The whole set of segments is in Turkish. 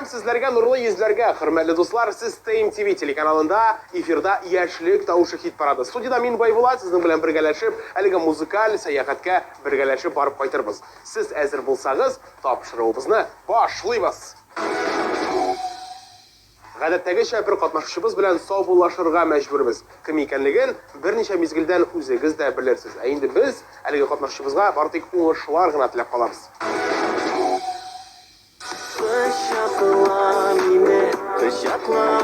Һәм сезләргә нурлы йөзләргә, хөрмәтле дуслар, сез TMTV телеканалында эфирда Яшьлек тавышы хит парады. Студияда мин Байбулат, сезнең белән бергәләшеп, әлеге музыкаль сәяхәткә бергәләшеп барып кайтырбыз. Сез әзер булсагыз, тапшыруыбызны башлыйбыз. Гадәттәгечә бер катнашучыбыз белән саубуллашырга мәҗбүрбез. Кем икәнлеген берничә мизгелдән үзегез дә белерсез. Ә инде без әлеге катнашучыбызга бары уңышлар гына теләп калабыз. Kışakla mine, kışakla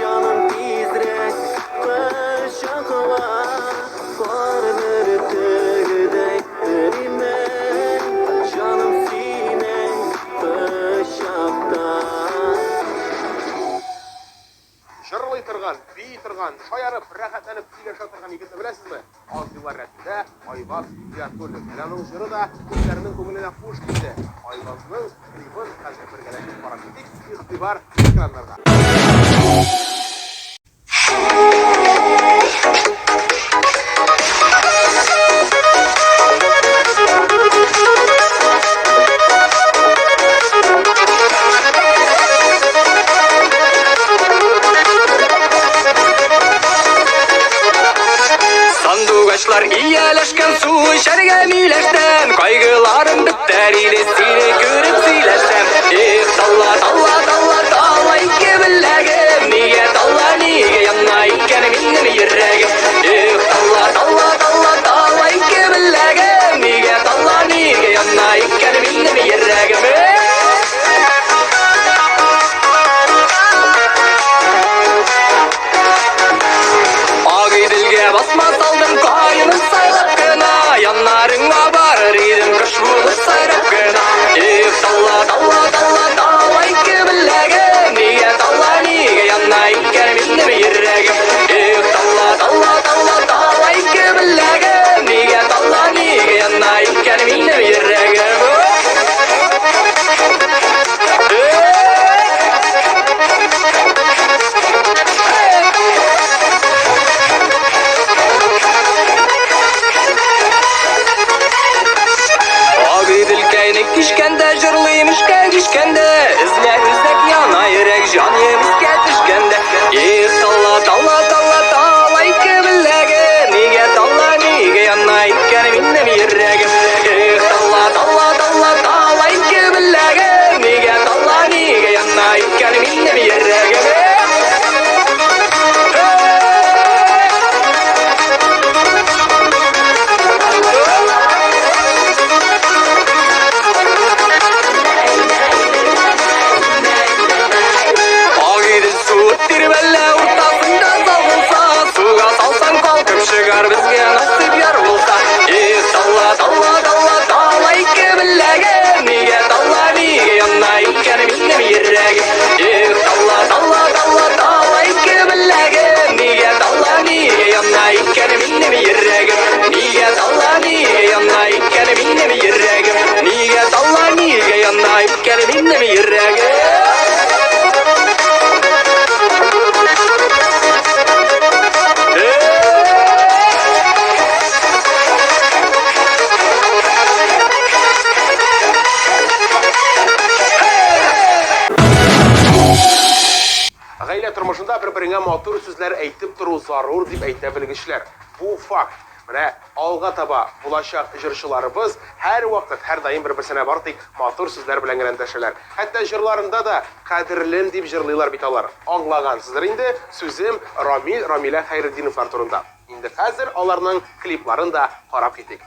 canım tizrek. Kışakla vardır tügüdey derime. Canım sinen kışakta. Жырлый торган, бии торган, шаярып, рәхәтләнеп сөйләшә торган егетне беләсезме? Аз еллар рәтендә Айбаз Ятуллин. Аның җыры да күпләрнең күңеленә хуш килде. Айбазның клипын хәзер бергәләшеп карап китик. Игътибар экраннарда. Sandugachlar iyalashgan suv sharga milashdan qayg'ularim bitar edi seni ko'rib siylashdan talla talla talla talla ikki billagim nega talla nega yonmay ekan mening yuragim talla talla talla talla ikki billagim nega talla nega yonmay ekan mening yuragim basma saldım kayını saylap gına yanlarına varır idim kış bulup sayrap gına talla talla talla talla iki billagim niye talla niye yanına iken benim yürregim talla talla talla talla iki billagim niye talla niye yanına iken benim yürregim Kişkende jırlıymış kişkende izle üzek yana yürek can yemişke düşkende talla talla talla talla iki billege nige talla nige yana iken benim yürregim talla talla talla talla iki billege nige talla nige yana iken benim yürregim Çıkar bizge nasip yar bulsa talla talla talla talla iki billege nige talla nige yanına iken benim yürregim talla talla talla talla iki billege nige talla nige yanına iken benim yürregim nige talla nige yanına iken benim yürregim nige talla nige yanına iken benim yürregim Тормышында бер-береңә матур сүзләр әйтеп тору зарур дип әйтә белгечләр. Бу факт. Менә алга таба булачак җырчыларыбыз һәр вакыт, һәр даим бер-берсенә бартык матур сүзләр белән генә дәшәләр. Хәтта җырларында да кадерлем дип җырлыйлар бит алар. Аңлагансыздыр инде сүзем Рамилә Хәйретдиновлар турында. Инде хәзер аларның клипларын да карап китик.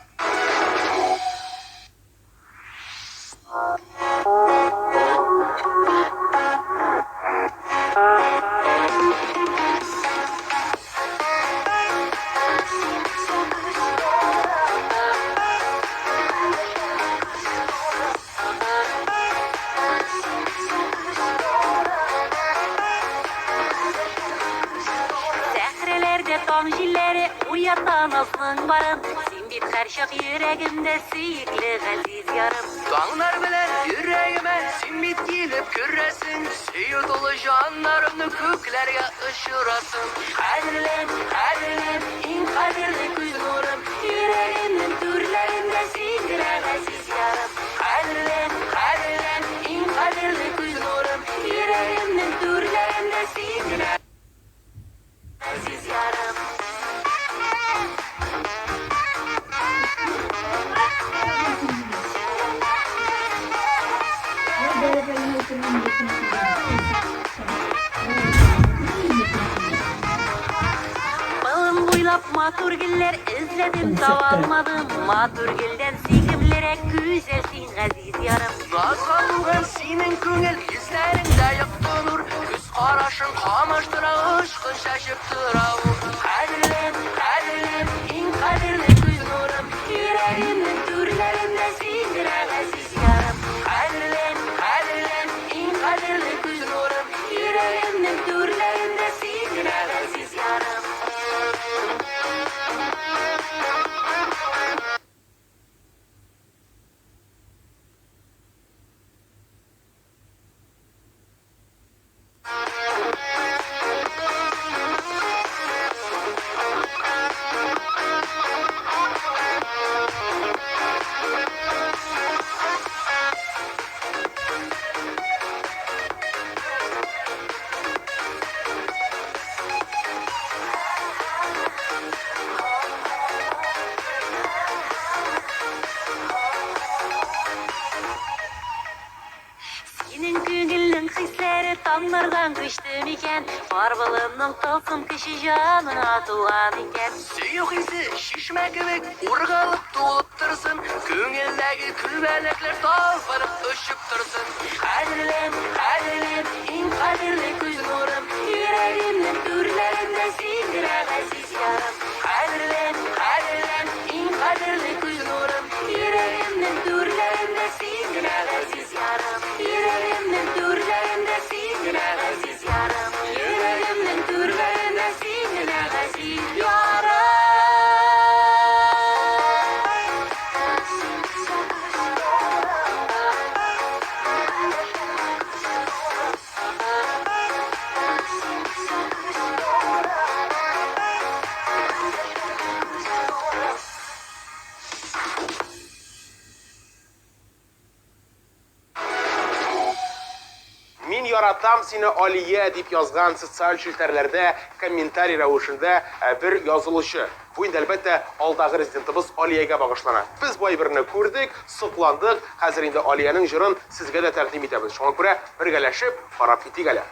Tam jilleri uyatan aslan barım Sen bit her şak yüreğimde süyükli aziz yarım Dağlar bilen yüreğime sen bit gelip küresin Süyü dolu canlarımı köklerge ışırasın Kadirlen, kadirlen, en kadirli göz nurum Yüreğimin türlerinde sindiren aziz yarım Kadirlen, kadirlen, en kadirli göz nurum boylap maturgiller izledim tavalmadım. Maturgilden sikimlerek güzelsin aziz yarım. Nazlanılgan senin köngel yüzlerinde yaktı nur. Göz karашın kamaştıra ışkın şaşıp tıra. Kadirlem, kadirlem, en kadirli göz nurum. Yüreğimin türlerinde sindiren aziz yarım. Kadirlem, kadirlem, en kadirli göz nurum. Yüreğimin türlerinde sindiren aziz yarım. Senin köngülün hisleri tanlardan kıştım iken, barbalımның tılsım kişi canına tuğan iken. Suyuk isi şişme kebek urgalıp dolup tırsın. Köngildeki külbelekler talpırıp öşüp tırsın. Kadirlem, kadirlem, en kadirli göz nurum. Yüreğimin türlerinde sindiren aziz yarım. Kadirlem, kadirlem, en kadirli göz nurum. Yüreğimin türlerinde sindiren aziz yarım. Yüreğimin türlerinde sindiren aziz yarım. Yüreğimin türlerinde sindiren aziz yarım. Min yaratam seni Aliye deyip yazgan sosyal şilterlerde kommentari rəvişində bir yazılışı. Bu indi əlbəttə alдағы rezidentimiz Aliye'ge bağışlanan. Biz bu birini gördük, sıklandık. Hazır indi Aliye'nin jırın sizge de təqdim etəmiz. Şuna görə birgələşib qarab getdik hələ.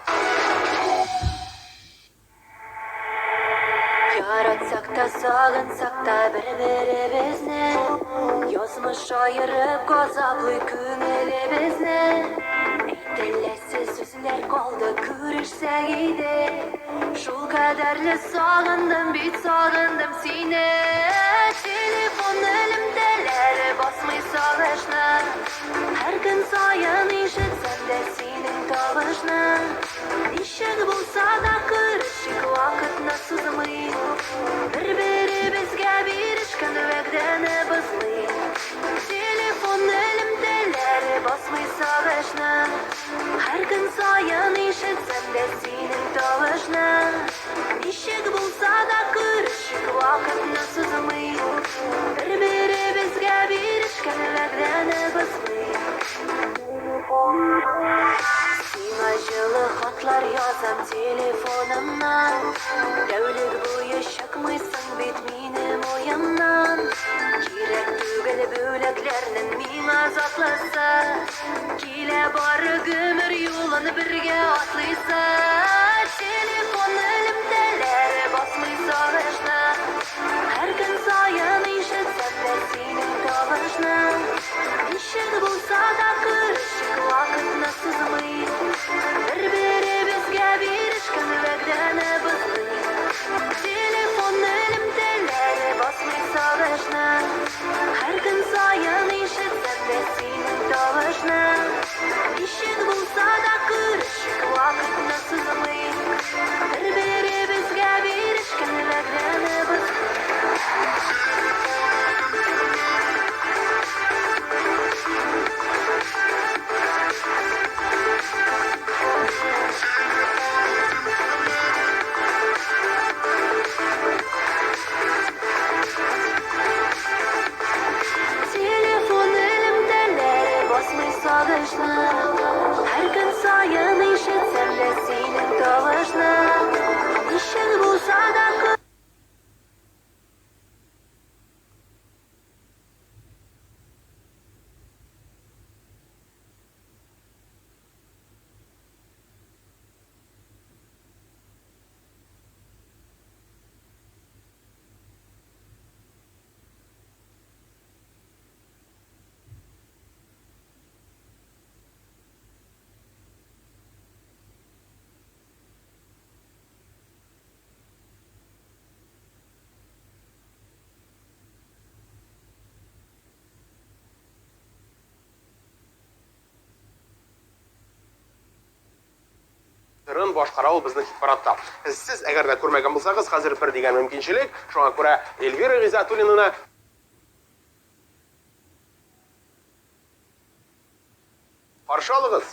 Yaratsak da sağınsak da bir-birimizni, yazmış ayırıp gazaplı köngülimizni. Eytillesiz sözler kaldı görüşsek idi. Şul kadarlı sağındım, bit sağındım seni. Telefon elimdeler basmay savaşna. Her gün sayan işitsem de senin tavışna. İşik bulsa da kırışık vakit sızmayın. Bir-birimizge birişken vəqdəni bızmayın. Telefon elimdeler basmay savaşna. Her gün sayan işitsem de senin tavışna. İşik bulsa da kırışık vakit sızmayın. Bir-birimizge birişken vəqdəni bızmayın. Acılı hatlar yazam telefonumdan. Dövlük boyu çıkmışsın bit benim oyumdan. Gerek tügül böleklerinin min azatlasa. Kile barı gömür yolunu birge atlıysa. Telefon elimdeler basmay savaşna. Her gün sayan işitsem de senin tavışna. İşik bulsa da kırışık vakit sızmayın. Bir-birimizge birişken vəqdəni bızmayın. Telefon elimdeler basmay savaşna. Her gün sayan işitsem de senin tavışna. İşik bulsa da kırışık vakit тырын башкара ул безнең хит-парадта. Сез әгәр дә күрмәгән булсагыз, хәзер бер дигән мөмкинчелек. Шуңа күрә Эльвира Гыйзатуллинаны каршы алыгыз.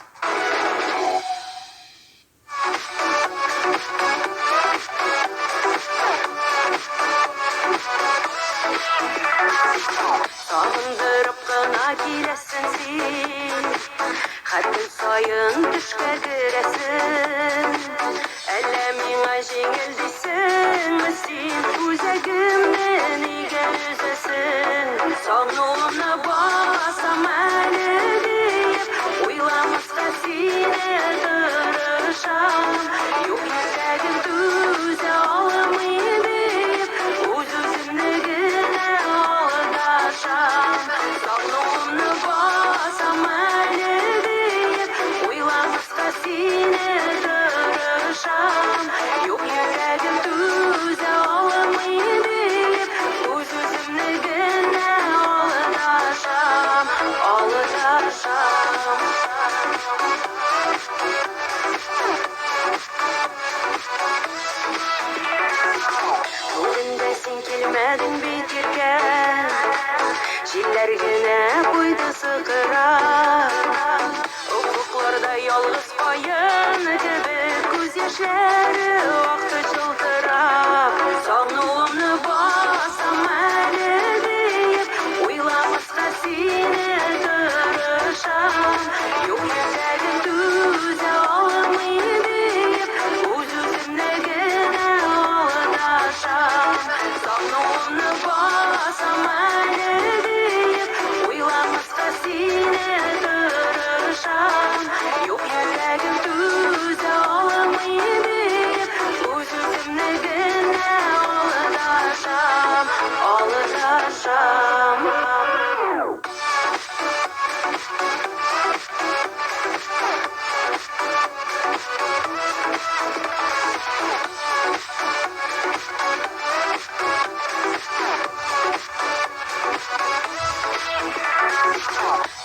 Sağındırıp qına kiləsin sen, Xətin sayın düşkə girəsin. Ələ minə jengil desin, Sen üzəgimdən igə üzəsin. Sağnolunu basam əli deyib, Uylamazqa sinə dırışam. Yox yürəgim düzə alımı deyib, Öz-özümnü günə aldaşam. Sağnolunu basam əli deyib, Uylamazqa sinə dırışam. Yox yürəgim düzə alımı deyib, Öz-özümnü günə aldaşam. Aldaşam. Bugün sen kelmedin bitirge, Jiller gene koydu sıkıra. Ufuklarda yalnız payın gibi göz yaşları vakti çıldıra. Sağnolunu basam əli deyib, Uylamazqa seni dırışam. Yox yürəgim düzə alımı deyib, Öz-özümnə günə aldaşam. Sağnolunu basam əli deyib, Uylamazqa seni dırışam. Yox yürəgim düzə alımı deyib, Öz-özümnə günə aldaşam. Aldaşam.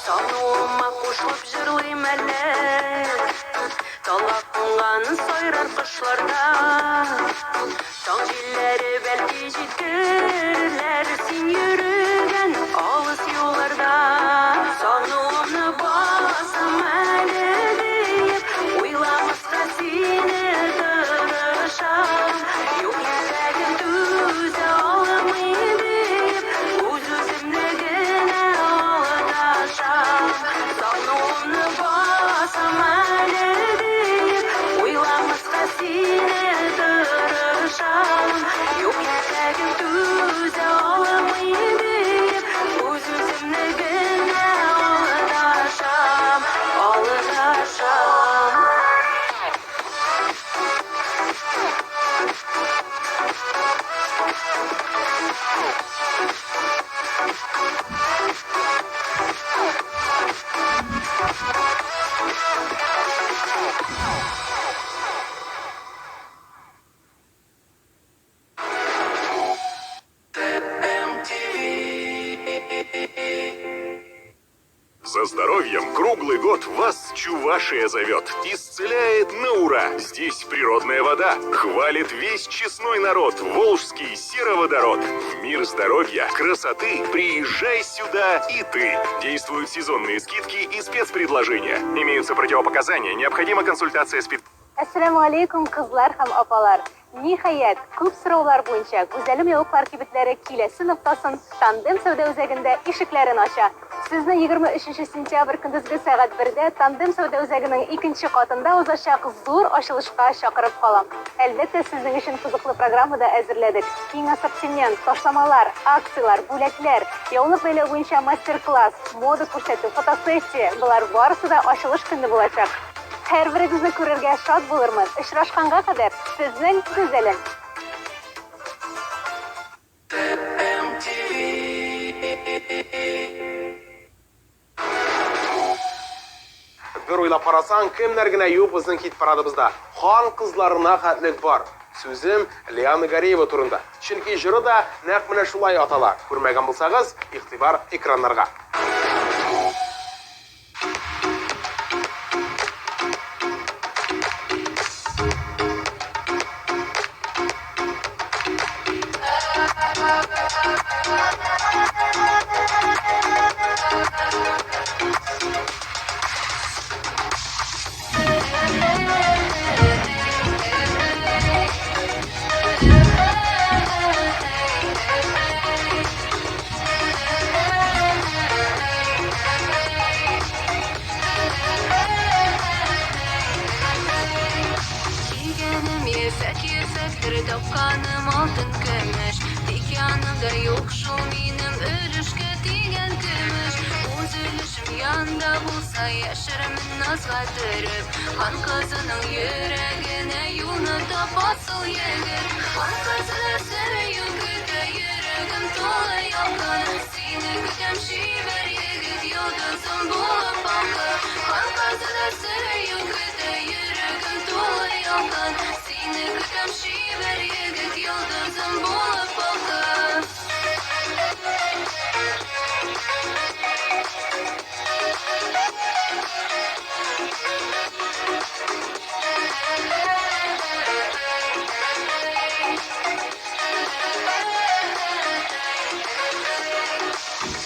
Sağnoluma qoşulub jırlayım ələ, Talaq qonğanın sayrar qışlarda. Taң jilləri bəlkə жеткірlər Sen yürügən alыс yollarda. Sağnolunu basam əli deyib, Uylamazqa seni dırışam. Yox yürəgim düzə alımı deyib, Öz-özümnə günə aldaşam. Sağnolunu basam əli deyib, Uylamazqa seni dırışam. Yox yürəgim düzə alımı deyib, Öz-özümnə günə aldaşam. Aldaşam. За здоровьем круглый год вас Чувашия зовет. Исцеляет на ура. Здесь природная вода. Хвалит весь честной народ. Волжский сероводород. В мир здоровья, красоты приезжай сюда и ты. Действуют сезонные скидки и спецпредложения. Имеются противопоказания. Необходима консультация Assalamu alaykum qizlar ham opalar. Nihayat ko'p so'rovlar bo'yicha Go'zalim yo'qlar kibitlari kelasi nuqtasin Tandem savdo o'zagida eshiklarini ochadi. Sizni 23 sentyabr kunduzgi soat 1 da Tandem savdo o'zagining 2-qatında o'zashaq zo'r ochilishga chaqirib qolam. Albatta sizning uchun qiziqli programmada hozirladik. Keng assortiment, tashlamalar, aksiyalar, bo'laklar, yovliq beli bo'yicha master-klass, moda ko'rsatuv, fotosessiya, bular barisi ochilish kuni bo'lacak. Her biringizni ko'rarga shod bo'lurmiz. Uchrashganga qadar sizning go'zalim. Bir o'ylab qarasang, kimlar gina yo'q bizning hit paradimizda. Xon qizlarına xatlik bor. So'zim Liana Gariyeva turunda. Chunki ijroda naq mana shulay atalar. Ko'rmagan bo'lsangiz, ig'tibor ekranlarga. Fakir fakir tapkanım altın kömüş Tek yanımda yok şu benim ölüşke diyen gümüş Üzülüşüm yanda bulsa yaşarımın nazgatırıp Han kızının yüreğine yunada basıl yedir Han kızını seviyor güde yüreğim dolu yakın Seni güdem şiver yegit yıldızım bulup bakır Han kızını seviyor güde yüreğim dolu yakın Seni güdem şiver yegit yıldızım bulup bakır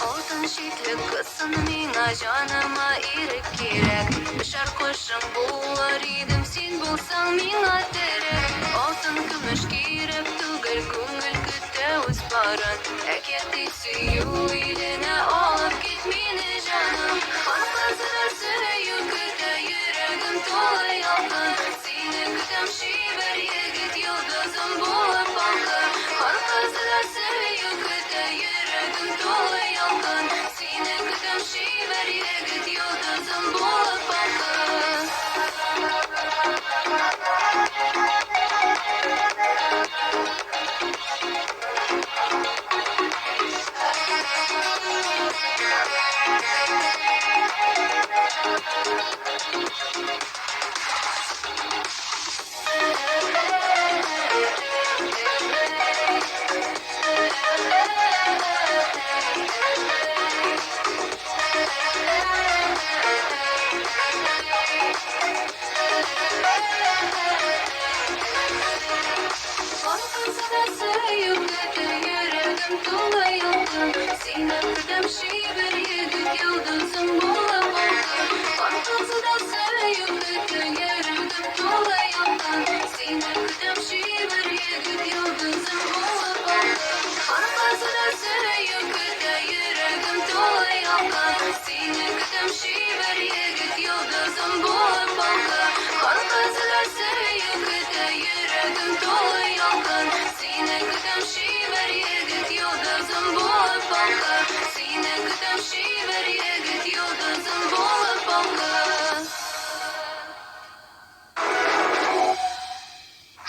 Altın şitli kızsın mina canıma irik gerek Bişar kuşum bular idim sen bulsan mina terek Altın gümüş gerek tügür gümül kütte uzbaran Eketi suyu iline alıp git mini canım Han kızını seviyor kütte yüreğim dolu yakın Seni kütem şiver yegit yıldızım bulup bakır Han kızını seviyor kütte yüreğim dolu yakın Seni kütem şiver yegit yıldızım bulup bakır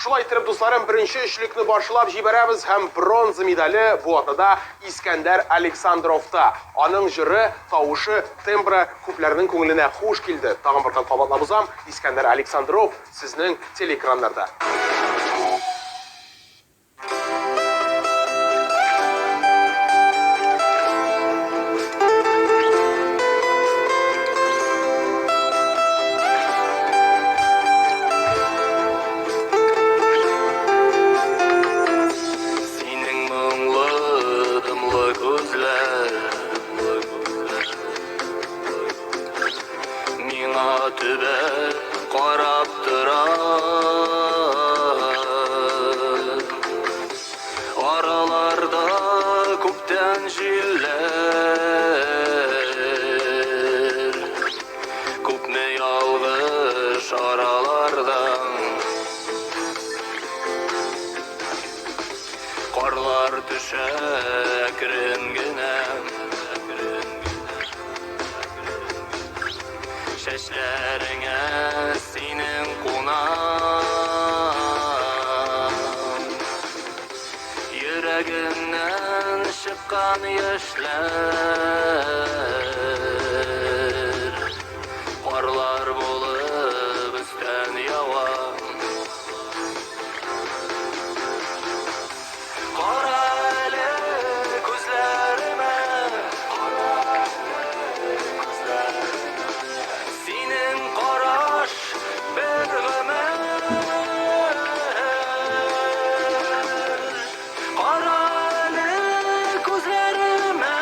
Шулай итеп, дусларым, беренче өчлекне башлап җибәрәбез һәм бронза медале бу атнада Искәндәр Александровта. Аның җыры, тавышы, тембры күпләрнең күңеленә хуш килде. Тагын бер кабатлап узам, Искәндәр Александров сезнең телеэкраннарда. Şeşlerine senin konan Yüreğinden çıkan yaşlar Karlar bulup üstten yavan Kara ele gözlerime Senin karaş bergeme Kara ele gözlerime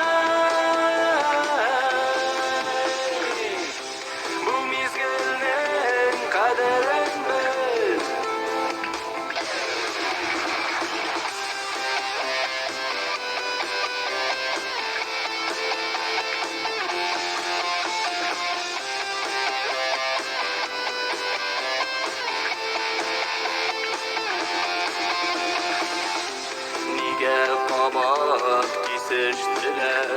kesiştiler.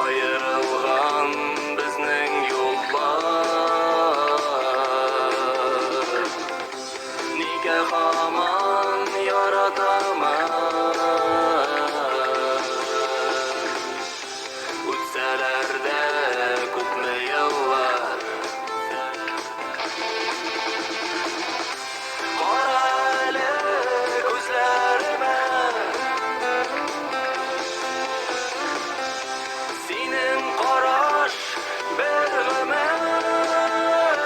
Ayrılgan bizning yollar, nega hamon yarataman? O'tsalarda ko'pmi yillar, qorali ko'zlarima senin qarash bir g'amar.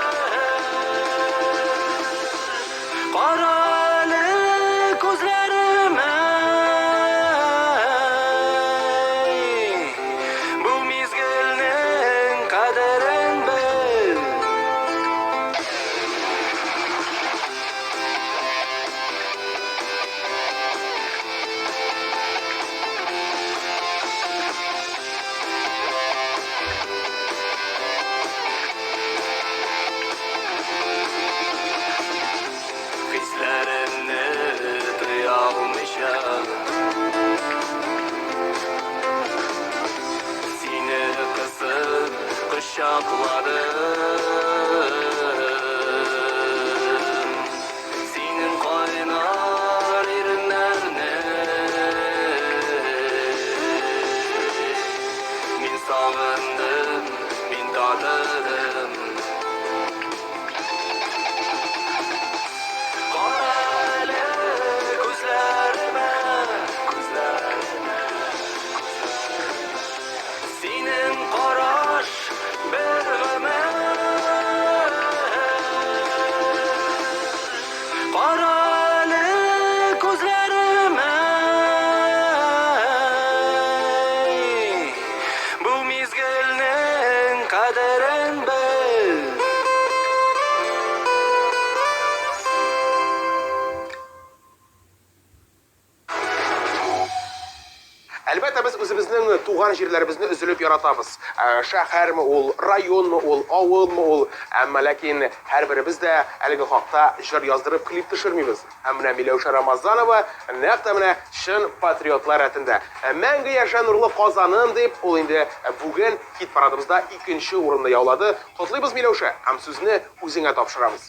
Qorali ko'zlarima bu mezgilning qadrin bil. Hislarimni tuyolmisham, seni qisib quchoqladim. Senin qaynar erinlarni men sog'indim, men totdim. Qorali ko'zlarima senin qarash bir g'amar. Qorali ko'zlarima bu mezgilning qadrin bil. Әлбәттә без үзебезнең туган җирләребезне өзелеп яратабыз. Шәһәрме ул, районмы ул, авылмы ул, әмма ләкин һәрберебез дә әлеге хакта җыр яздырып клип төшермибез. Ә менә Миләүшә Рамазанова нәкъ тә менә шын патриотлар рәтендә. Мәңге яшә нурлы Казаным дип, ул инде бүген хит парадыбызда 2нче урынны яулады. Котлыйбыз Миләүшә, һәм сүзне үзеңә тапшырабыз.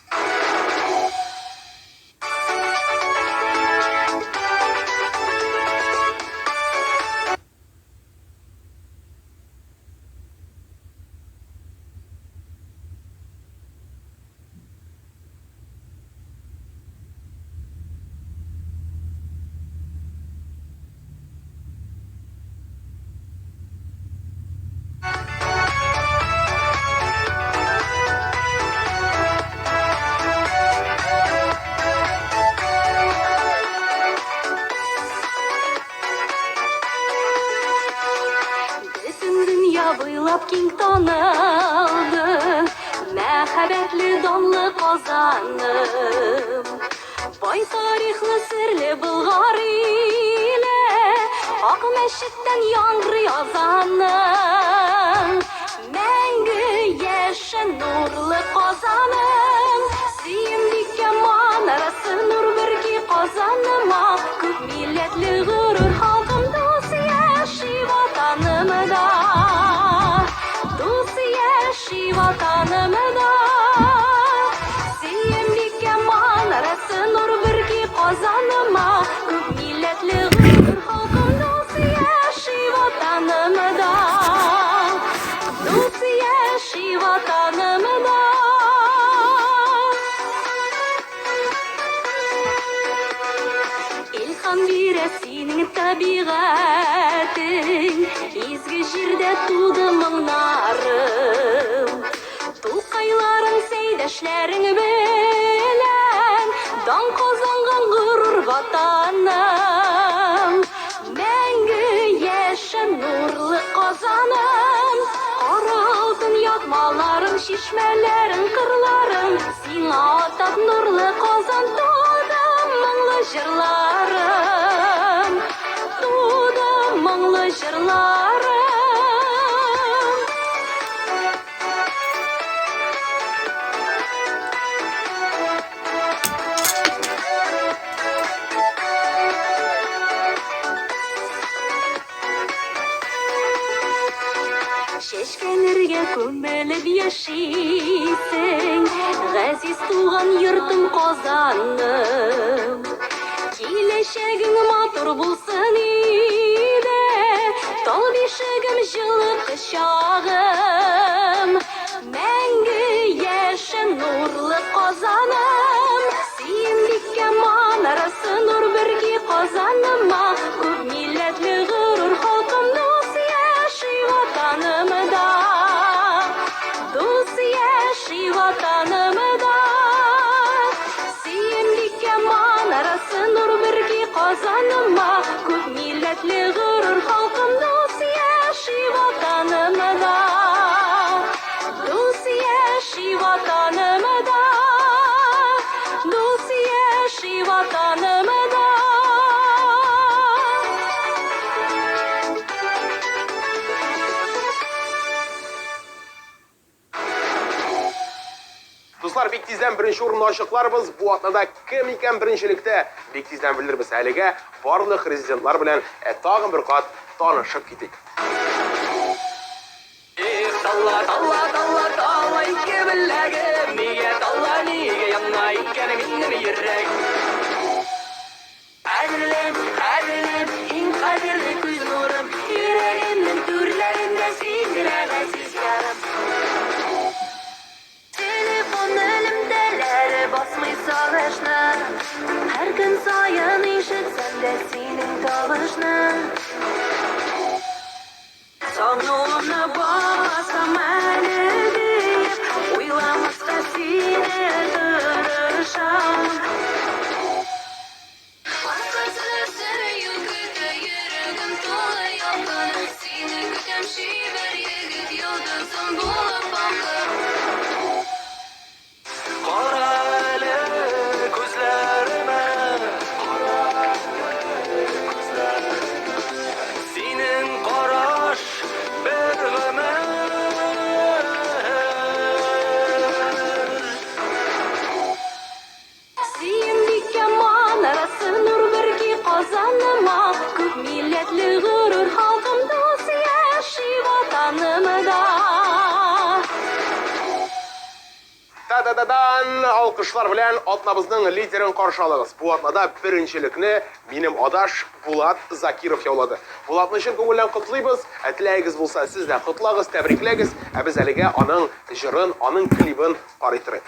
Буйлап киң танылды, мәхәббәтле данлы Казаным. Бай тарихлы серле Болгар иле, Ак мәчеттән яңгырый азаным. Мәңге яшә нурлы Казаным, сөемле манарасы нур бирги Казаныма. Күп милләтле горур халкым дус яши ватанымда. Ватанымда сөемле манарасы нур бирги Казаныма. Күп милләтле горур халкым дус яши ватанымда. Дус яши ватанымда. Илһам бирә синең табигатың, изге җирдә туды моңнарым. Тукайларың сәйдәшләрең белән, дан казанган горур ватаным. Мәңге яшә нурлы Казаным, кара алтын ятмаларың, чишмәләрең, кырларың. Сиңа атап нурлы Казан тудым моңлы җырларым. Тудым моңлы җырларым. Көмелеп яшисең, ғәзиз туған йортым Казаным. Киләчәгең матур булсын иде, тал бишегем җылы кочагым. Мәңге яшен нурлы Казаным, сөембиккә манарасы нур бергә Казаныма. Күп милләтле горур халкым дус яши ватанымда, дус яши ватанымда. Сөембиккә манарасы нур бергә Казаныма. Күп милләтле горур халкым дус яши ватанымда, дус яши ватанымда, дус яши ватанымда. Дуслар, бик тиздән беренче урынны ачыкларбыз. Бу атнада кем икән беренчелектә? Бик тиздән белербез. Әлегә барлык резидентлар белән тагын бер кат танышып китик. Талла, талла, талла, талла, ике беләгем. Нигә талла, нигә янна икән минем йөрәк. Кадерлем, кадерлем, иң кадерле күз нурым. Йөрәгемнең түрләрендә син генә ғәзиз ярым. Телефон элемдәләре басмый сагышны, һәр көн саен ишетсәм дә синең тавышны. Сагынуымны басам әле дип, уйламаска сине тырышам. Аркасына сөю көтә йөрәгем тулы ялкын, сине көтәм шибәр егет йолдызым булып акыр. Кара әле күзләремә, синең караш бер гомер. Сөембиккә манарасы нур бергә Казаныма. Күп милләтле горур халкым дус яши ватанымда. Та-да-да-дан! Алкышлар белән атнабызның лидерын каршы алыгыз. Бу атнада беренчелекне минем адаш Булат Закиров яулады. Булатны чын күңелдән котлыйбыз. Теләгегез булса, сез дә котлагыз, тәбрикләгез. Без әлегә аның җырын, аның клибын карый торыйк.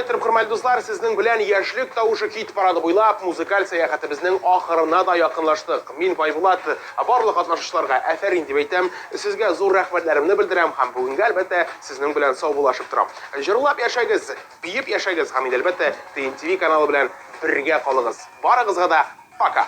Шулай итеп, хөрмәтле дуслар, сезнең белән яшьлек тавышы хит парады буйлап музыкаль сәяхәтебезнең ахырына да якынлаштык. Мин Байбулат барлык катнашучыларга афәрин дип әйтәм. Сезгә зур рәхмәтләремне белдерәм һәм бүгенге әлбәттә сезнең белән саубуллашып торам. Җырлап яшәгез, биеп яшәгез һәм әлбәттә TNTV каналы белән бергә калыгыз. Барыгызга да пока.